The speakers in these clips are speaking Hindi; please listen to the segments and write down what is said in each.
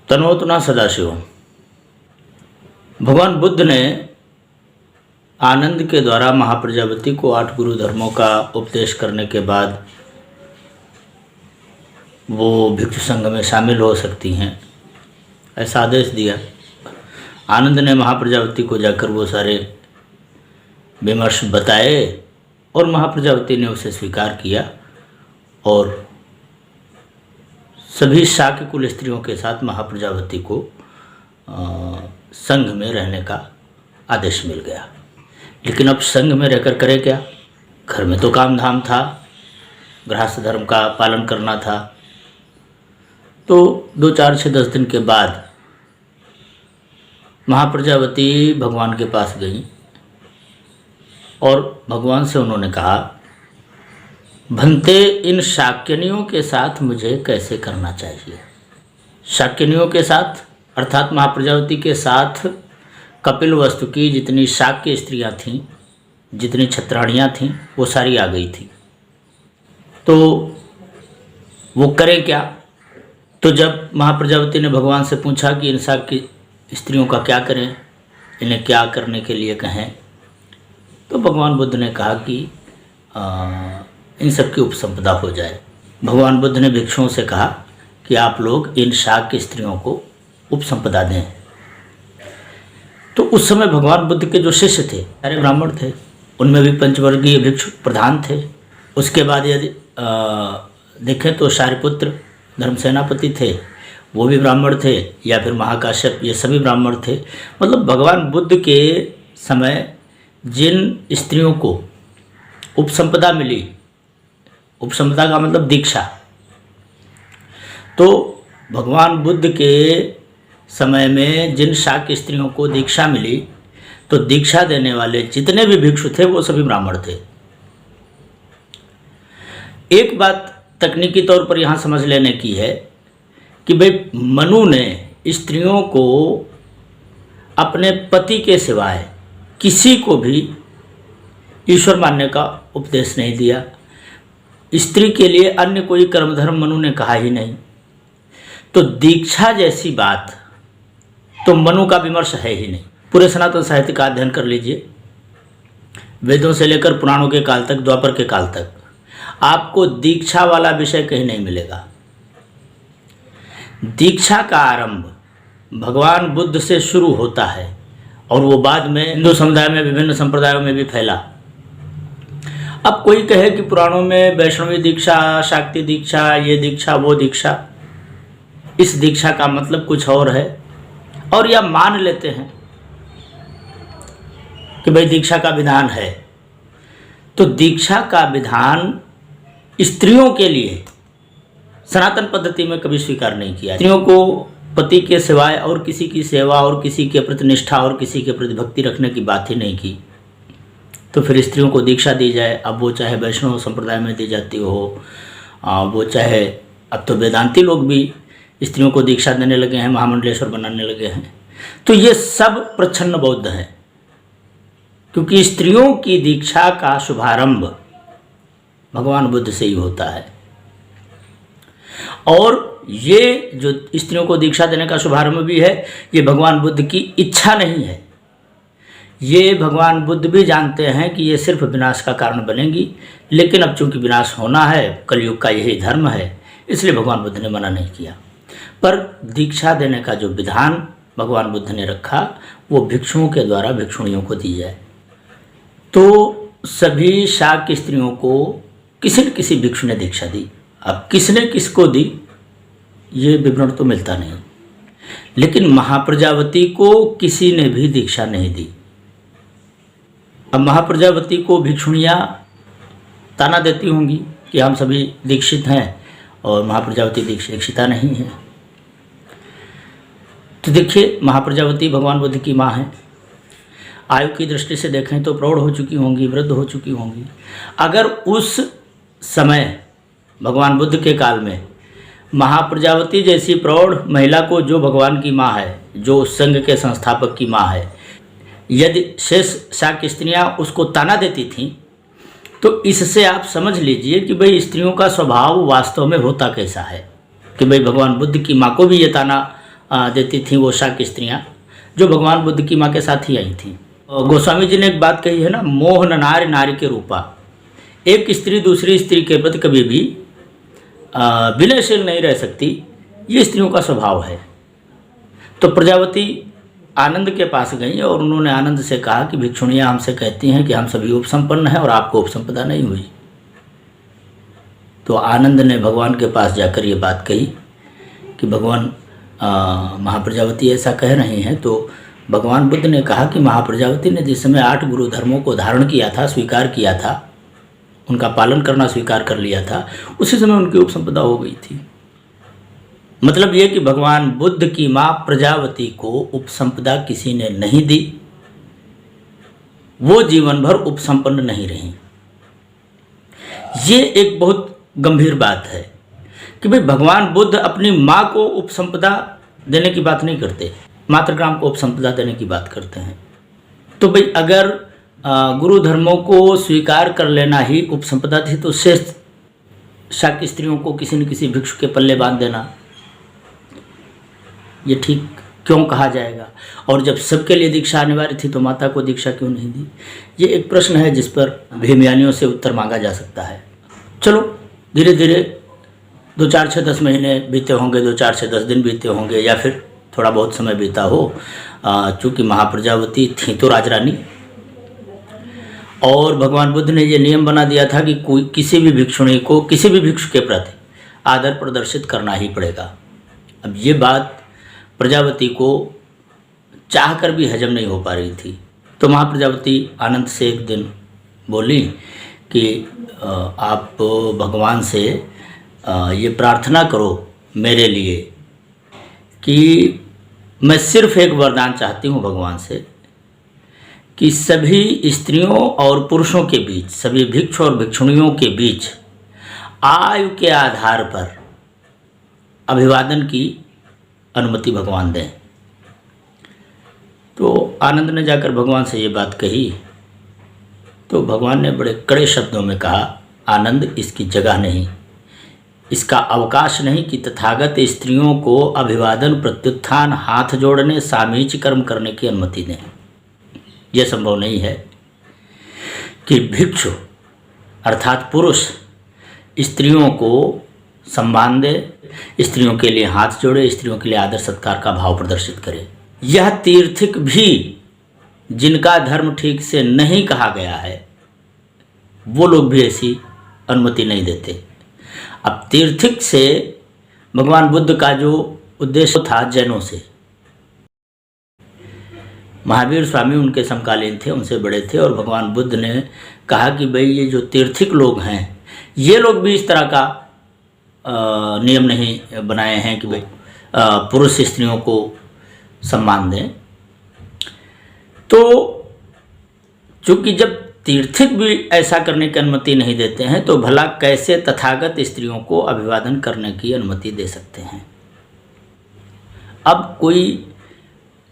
तनोतना सदाशिव। भगवान बुद्ध ने आनंद के द्वारा महाप्रजापति को 8 गुरु धर्मों का उपदेश करने के बाद वो भिक्षु संघ में शामिल हो सकती हैं, ऐसा आदेश दिया। आनंद ने महाप्रजापति को जाकर वो सारे विमर्श बताए और महाप्रजापति ने उसे स्वीकार किया और सभी शाक्य कुल स्त्रियों के साथ महाप्रजापति को संघ में रहने का आदेश मिल गया। लेकिन अब संघ में रहकर करे क्या? घर में तो काम धाम था, गृहस्थ धर्म का पालन करना था। तो 2, 4, 6, 10 दिन के बाद महाप्रजापति भगवान के पास गई और भगवान से उन्होंने कहा, भंते इन शाक्यनियों के साथ मुझे कैसे करना चाहिए। शाक्यनियों के साथ अर्थात महाप्रजापति के साथ कपिल वस्तु की जितनी शाक्य स्त्रियां थीं, जितनी छत्राणियाँ थीं, वो सारी आ गई थी। तो वो करें क्या? तो जब महाप्रजापति ने भगवान से पूछा कि इन शाक्य स्त्रियों का क्या करें, इन्हें क्या करने के लिए कहें, तो भगवान बुद्ध ने कहा कि इन सब की उपसंपदा हो जाए। भगवान बुद्ध ने भिक्षुओं से कहा कि आप लोग इन शाक्य स्त्रियों को उपसंपदा दें। तो उस समय भगवान बुद्ध के जो शिष्य थे सारे ब्राह्मण थे, उनमें भी पंचवर्गीय भिक्षु प्रधान थे। उसके बाद यदि देखें तो शारिपुत्र धर्मसेनापति थे, वो भी ब्राह्मण थे, या फिर महाकाश्यप, ये सभी ब्राह्मण थे। मतलब भगवान बुद्ध के समय जिन स्त्रियों को उपसंपदा मिली, उपसंपदा का मतलब दीक्षा, तो भगवान बुद्ध के समय में जिन शाक्य स्त्रियों को दीक्षा मिली, तो दीक्षा देने वाले जितने भी भिक्षु थे वो सभी ब्राह्मण थे। एक बात तकनीकी तौर पर यहाँ समझ लेने की है कि भाई मनु ने स्त्रियों को अपने पति के सिवाय किसी को भी ईश्वर मानने का उपदेश नहीं दिया। स्त्री के लिए अन्य कोई कर्म धर्म मनु ने कहा ही नहीं। तो दीक्षा जैसी बात तो मनु का विमर्श है ही नहीं। पूरे सनातन साहित्य का अध्ययन कर लीजिए, वेदों से लेकर पुराणों के काल तक, द्वापर के काल तक, आपको दीक्षा वाला विषय कहीं नहीं मिलेगा। दीक्षा का आरंभ भगवान बुद्ध से शुरू होता है और वो बाद में हिंदू समुदाय में विभिन्न संप्रदायों में भी फैला। अब कोई कहे कि पुराणों में वैष्णवी दीक्षा, शाक्ति दीक्षा, ये दीक्षा, वो दीक्षा, इस दीक्षा का मतलब कुछ और है, और या मान लेते हैं कि भाई दीक्षा का विधान है। तो दीक्षा का विधान स्त्रियों के लिए सनातन पद्धति में कभी स्वीकार नहीं किया। स्त्रियों को पति के सिवाय और किसी की सेवा और किसी के प्रति निष्ठा और किसी के प्रति भक्ति रखने की बात ही नहीं की। तो फिर स्त्रियों को दीक्षा दी जाए, अब वो चाहे वैष्णव संप्रदाय में दी जाती हो, वो चाहे, अब तो वेदांती लोग भी स्त्रियों को दीक्षा देने लगे हैं, महामंडलेश्वर बनाने लगे हैं। तो ये सब प्रच्छन्न बौद्ध है, क्योंकि स्त्रियों की दीक्षा का शुभारंभ भगवान बुद्ध से ही होता है। और ये जो स्त्रियों को दीक्षा देने का शुभारंभ भी है, ये भगवान बुद्ध की इच्छा नहीं है। ये भगवान बुद्ध भी जानते हैं कि ये सिर्फ विनाश का कारण बनेगी, लेकिन अब चूंकि विनाश होना है, कलयुग का यही धर्म है, इसलिए भगवान बुद्ध ने मना नहीं किया। पर दीक्षा देने का जो विधान भगवान बुद्ध ने रखा, वो भिक्षुओं के द्वारा भिक्षुणियों को दी जाए। तो सभी शाक्य स्त्रियों को किसी न किसी भिक्षु ने दीक्षा दी। अब किसने किसको दी ये विवरण तो मिलता नहीं, लेकिन महाप्रजापति को किसी ने भी दीक्षा नहीं दी। अब महाप्रजापति को भिक्षुणियाँ ताना देती होंगी कि हम सभी दीक्षित हैं और महाप्रजापति दीक्षिता नहीं है। तो देखिए, महाप्रजापति भगवान बुद्ध की माँ है। आयु की दृष्टि से देखें तो प्रौढ़ हो चुकी होंगी, वृद्ध हो चुकी होंगी। अगर उस समय भगवान बुद्ध के काल में महाप्रजापति जैसी प्रौढ़ महिला को, जो भगवान की माँ है, जो संघ के संस्थापक की माँ है, यदि शेष शाक्य स्त्रियाँ उसको ताना देती थीं, तो इससे आप समझ लीजिए कि भाई स्त्रियों का स्वभाव वास्तव में होता कैसा है। कि भाई भगवान बुद्ध की माँ को भी ये ताना देती थीं वो शाक्य स्त्रियाँ, जो भगवान बुद्ध की माँ के साथ ही आई थीं। गोस्वामी जी ने एक बात कही है ना, मोह न नारी नारी के रूपा। एक स्त्री दूसरी स्त्री के प्रति कभी भी विनयशील नहीं रह सकती, ये स्त्रियों का स्वभाव है। तो प्रजापति आनंद के पास गई और उन्होंने आनंद से कहा कि भिक्षुणियाँ हमसे कहती हैं कि हम सभी उपसंपन्न हैं और आपको उपसंपदा नहीं हुई। तो आनंद ने भगवान के पास जाकर ये बात कही कि भगवान महाप्रजापति ऐसा कह रहे हैं। तो भगवान बुद्ध ने कहा कि महाप्रजापति ने जिस समय 8 गुरु धर्मों को धारण किया था, स्वीकार किया था, उनका पालन करना स्वीकार कर लिया था, उसी समय उनकी उपसंपदा हो गई थी। मतलब ये कि भगवान बुद्ध की माँ प्रजापति को उपसंपदा किसी ने नहीं दी, वो जीवन भर उपसंपन्न नहीं रही। ये एक बहुत गंभीर बात है कि भाई भगवान बुद्ध अपनी माँ को उपसंपदा देने की बात नहीं करते, मातृग्राम को उपसंपदा देने की बात करते हैं। तो भाई अगर गुरु धर्मों को स्वीकार कर लेना ही उपसंपदा थी, तो शेष शाक्य स्त्रियों को किसी न किसी भिक्षु के पल्ले बांध देना ये ठीक क्यों कहा जाएगा? और जब सबके लिए दीक्षा अनिवार्य थी तो माता को दीक्षा क्यों नहीं दी? ये एक प्रश्न है जिस पर भीमयानियों से उत्तर मांगा जा सकता है। चलो धीरे धीरे 2, 4, 6, 10 महीने बीते होंगे, 2, 4, 6, 10 दिन बीते होंगे, या फिर थोड़ा बहुत समय बीता हो। चूँकि महाप्रजापति थी तो राजरानी, और भगवान बुद्ध ने ये नियम बना दिया था कि कोई किसी भी भिक्षुणी को किसी भी भिक्षु के प्रति आदर प्रदर्शित करना ही पड़ेगा। अब ये बात प्रजापति को चाह कर भी हजम नहीं हो पा रही थी। तो महाप्रजापति आनंद से एक दिन बोली कि आप भगवान से ये प्रार्थना करो मेरे लिए कि मैं सिर्फ एक वरदान चाहती हूँ भगवान से कि सभी स्त्रियों और पुरुषों के बीच, सभी भिक्षु और भिक्षुणियों के बीच आयु के आधार पर अभिवादन की अनुमति भगवान दें। तो आनंद ने जाकर भगवान से ये बात कही तो भगवान ने बड़े कड़े शब्दों में कहा, आनंद, इसकी जगह नहीं, इसका अवकाश नहीं कि तथागत स्त्रियों को अभिवादन, प्रत्युत्थान, हाथ जोड़ने, सामीच कर्म करने की अनुमति दें। यह संभव नहीं है कि भिक्षु अर्थात पुरुष स्त्रियों को सम्मान दे, स्त्रियों के लिए हाथ जोड़े, स्त्रियों के लिए आदर सत्कार का भाव प्रदर्शित करे। यह तीर्थिक भी जिनका धर्म ठीक से नहीं कहा गया है, वो लोग भी ऐसी अनुमति नहीं देते। अब तीर्थिक से भगवान बुद्ध का जो उद्देश्य था जैनों से, महावीर स्वामी उनके समकालीन थे, उनसे बड़े थे, और भगवान बुद्ध ने कहा कि भाई ये जो तीर्थिक लोग हैं, ये लोग भी इस तरह का नियम नहीं बनाए हैं कि भाई पुरुष स्त्रियों को सम्मान दें। तो चूँकि जब तीर्थिक भी ऐसा करने की अनुमति नहीं देते हैं, तो भला कैसे तथागत स्त्रियों को अभिवादन करने की अनुमति दे सकते हैं? अब कोई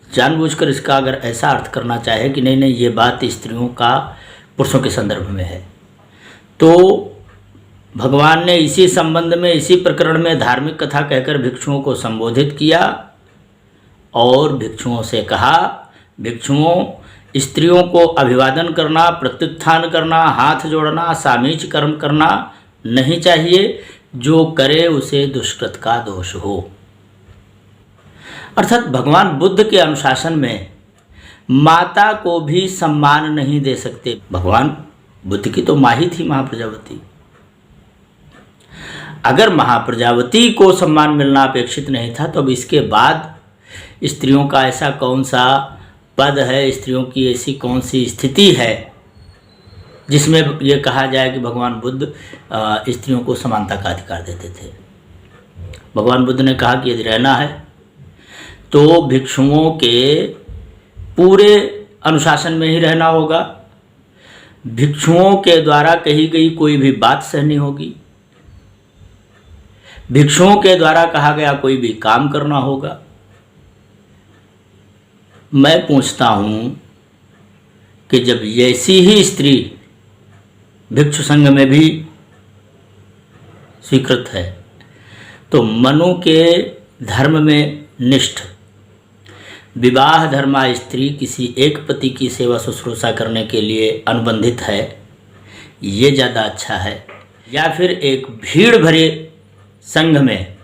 जानबूझकर इसका अगर ऐसा अर्थ करना चाहे कि नहीं नहीं ये बात स्त्रियों का पुरुषों के संदर्भ में है, तो भगवान ने इसी संबंध में, इसी प्रकरण में धार्मिक कथा कहकर भिक्षुओं को संबोधित किया और भिक्षुओं से कहा, भिक्षुओं, स्त्रियों को अभिवादन करना, प्रत्युत्थान करना, हाथ जोड़ना, सामीच कर्म करना नहीं चाहिए, जो करे उसे दुष्कृत का दोष हो। अर्थात भगवान बुद्ध के अनुशासन में माता को भी सम्मान नहीं दे सकते। भगवान बुद्ध की तो माँ ही थी महाप्रजापति। अगर महाप्रजापति को सम्मान मिलना अपेक्षित नहीं था, तो अब इसके बाद स्त्रियों का ऐसा कौन सा पद है, स्त्रियों की ऐसी कौन सी स्थिति है जिसमें ये कहा जाए कि भगवान बुद्ध स्त्रियों को समानता का अधिकार देते थे? भगवान बुद्ध ने कहा कि यदि रहना है तो भिक्षुओं के पूरे अनुशासन में ही रहना होगा, भिक्षुओं के द्वारा कही गई कोई भी बात सहनी होगी, भिक्षुओं के द्वारा कहा गया कोई भी काम करना होगा। मैं पूछता हूँ कि जब ऐसी ही स्त्री भिक्षु संघ में भी स्वीकृत है, तो मनु के धर्म में निष्ठ विवाह धर्मा स्त्री किसी एक पति की सेवा शुश्रूषा करने के लिए अनुबंधित है, ये ज़्यादा अच्छा है, या फिर एक भीड़ भरे संघ में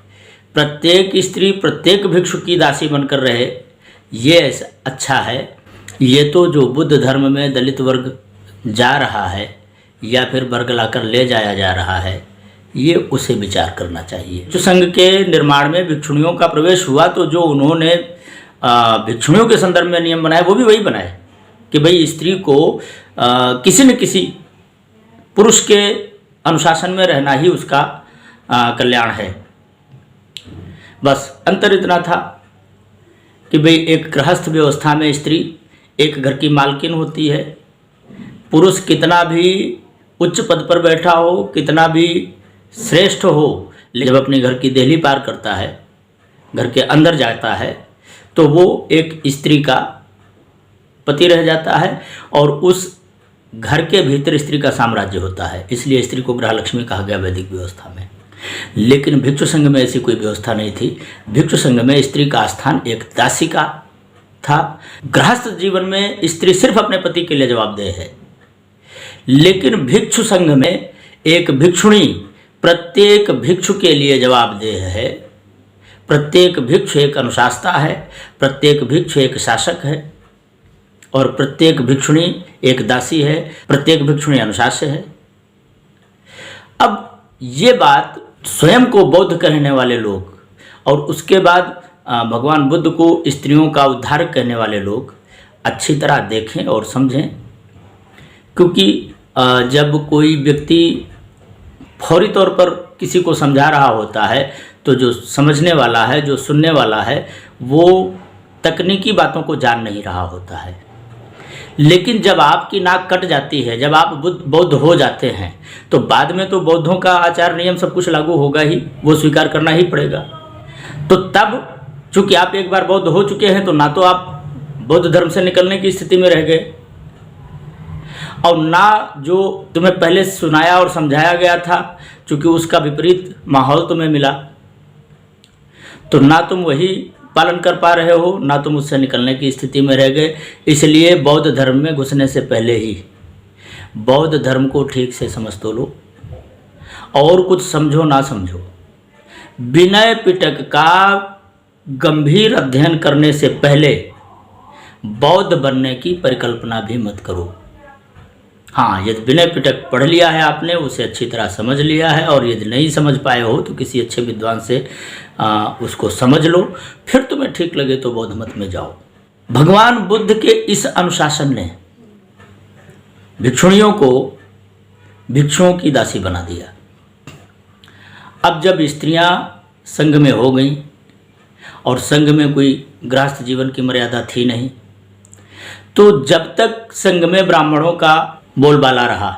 प्रत्येक स्त्री प्रत्येक भिक्षु की दासी बनकर रहे, ये अच्छा है। ये तो जो बुद्ध धर्म में दलित वर्ग जा रहा है या फिर वर्ग लाकर ले जाया जा रहा है, ये उसे विचार करना चाहिए। जो संघ के निर्माण में भिक्षुणियों का प्रवेश हुआ तो जो उन्होंने भिक्षुणियों के संदर्भ में नियम बनाए वो भी वही बनाए कि भाई स्त्री को किसी न किसी पुरुष के अनुशासन में रहना ही उसका कल्याण है। बस अंतर इतना था कि भाई एक गृहस्थ व्यवस्था में स्त्री एक घर की मालकिन होती है। पुरुष कितना भी उच्च पद पर बैठा हो, कितना भी श्रेष्ठ हो, लेकिन जब अपने घर की देहली पार करता है, घर के अंदर जाता है, तो वो एक स्त्री का पति रह जाता है और उस घर के भीतर स्त्री का साम्राज्य होता है। इसलिए स्त्री को गृहलक्ष्मी कहा गया वैदिक व्यवस्था में। लेकिन भिक्षु संघ में ऐसी कोई व्यवस्था नहीं थी। भिक्षु संघ में स्त्री का स्थान एक दासी का था। गृहस्थ जीवन में स्त्री सिर्फ अपने पति के लिए जवाबदेह है, लेकिन भिक्षु संघ में एक भिक्षुणी प्रत्येक भिक्षु के लिए जवाबदेह है। प्रत्येक भिक्षु एक अनुशासता है, प्रत्येक भिक्षु एक शासक है और प्रत्येक भिक्षुणी एक दासी है, प्रत्येक भिक्षुणी अनुशास्य है। अब ये बात स्वयं को बौद्ध कहने वाले लोग और उसके बाद भगवान बुद्ध को स्त्रियों का उद्धारक कहने वाले लोग अच्छी तरह देखें और समझें, क्योंकि जब कोई व्यक्ति फौरी तौर पर किसी को समझा रहा होता है तो जो समझने वाला है, जो सुनने वाला है, वो तकनीकी बातों को जान नहीं रहा होता है। लेकिन जब आपकी नाक कट जाती है, जब आप बौद्ध हो जाते हैं, तो बाद में तो बौद्धों का आचार नियम सब कुछ लागू होगा ही, वो स्वीकार करना ही पड़ेगा। तो तब चूंकि आप एक बार बौद्ध हो चुके हैं, तो ना तो आप बौद्ध धर्म से निकलने की स्थिति में रह गए और ना जो तुम्हें पहले सुनाया और समझाया गया था, चूंकि उसका विपरीत माहौल तुम्हें मिला, तो ना तुम वही पालन कर पा रहे हो, ना तुम उससे निकलने की स्थिति में रह गए। इसलिए बौद्ध धर्म में घुसने से पहले ही बौद्ध धर्म को ठीक से समझ तो लो, और कुछ समझो ना समझो, विनय पिटक का गंभीर अध्ययन करने से पहले बौद्ध बनने की परिकल्पना भी मत करो। हाँ, यदि विनय पिटक पढ़ लिया है आपने, उसे अच्छी तरह समझ लिया है, और यदि नहीं समझ पाए हो तो किसी अच्छे विद्वान से उसको समझ लो, फिर तुम्हें ठीक लगे तो बौद्ध मत में जाओ। भगवान बुद्ध के इस अनुशासन ने भिक्षुणियों को भिक्षुओं की दासी बना दिया। अब जब स्त्रियां संघ में हो गईं और संघ में कोई गृहस्थ जीवन की मर्यादा थी नहीं, तो जब तक संघ में ब्राह्मणों का बोलबाला रहा,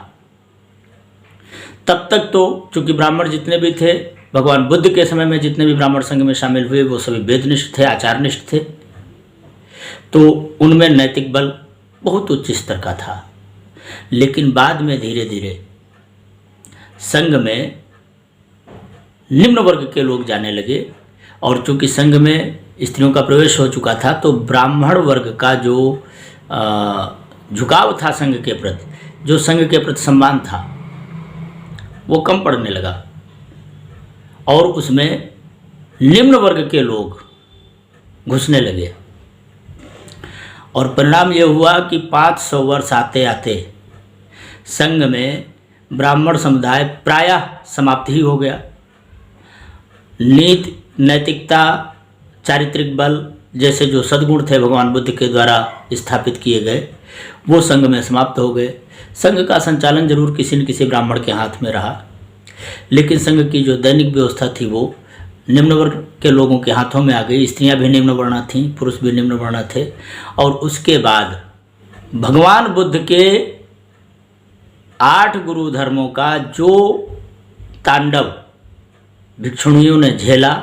तब तक तो चूंकि ब्राह्मण जितने भी थे, भगवान बुद्ध के समय में जितने भी ब्राह्मण संघ में शामिल हुए, वो सभी वेदनिष्ठ थे, आचारनिष्ठ थे, तो उनमें नैतिक बल बहुत उच्च स्तर का था। लेकिन बाद में धीरे धीरे संघ में निम्न वर्ग के लोग जाने लगे, और चूंकि संघ में स्त्रियों का प्रवेश हो चुका था, तो ब्राह्मण वर्ग का जो झुकाव था संघ के प्रति, जो संघ के प्रति सम्मान था, वो कम पड़ने लगा, और उसमें निम्न वर्ग के लोग घुसने लगे। और परिणाम ये हुआ कि 500 वर्ष आते आते संघ में ब्राह्मण समुदाय प्रायः समाप्त ही हो गया। नीति, नैतिकता, चारित्रिक बल जैसे जो सद्गुण थे भगवान बुद्ध के द्वारा स्थापित किए गए, वो संघ में समाप्त हो गए। संघ का संचालन जरूर किसी न किसी ब्राह्मण के हाथ में रहा, लेकिन संघ की जो दैनिक व्यवस्था थी वो निम्न वर्ग के लोगों के हाथों में आ गई। स्त्रियां भी निम्न वर्ण थीं, पुरुष भी निम्न वर्ण थे। और उसके बाद भगवान बुद्ध के 8 गुरु धर्मों का जो तांडव भिक्षुणियों ने झेला,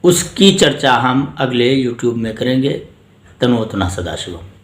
उसकी चर्चा हम अगले YouTube में करेंगे। तनोतना सदाशिवम।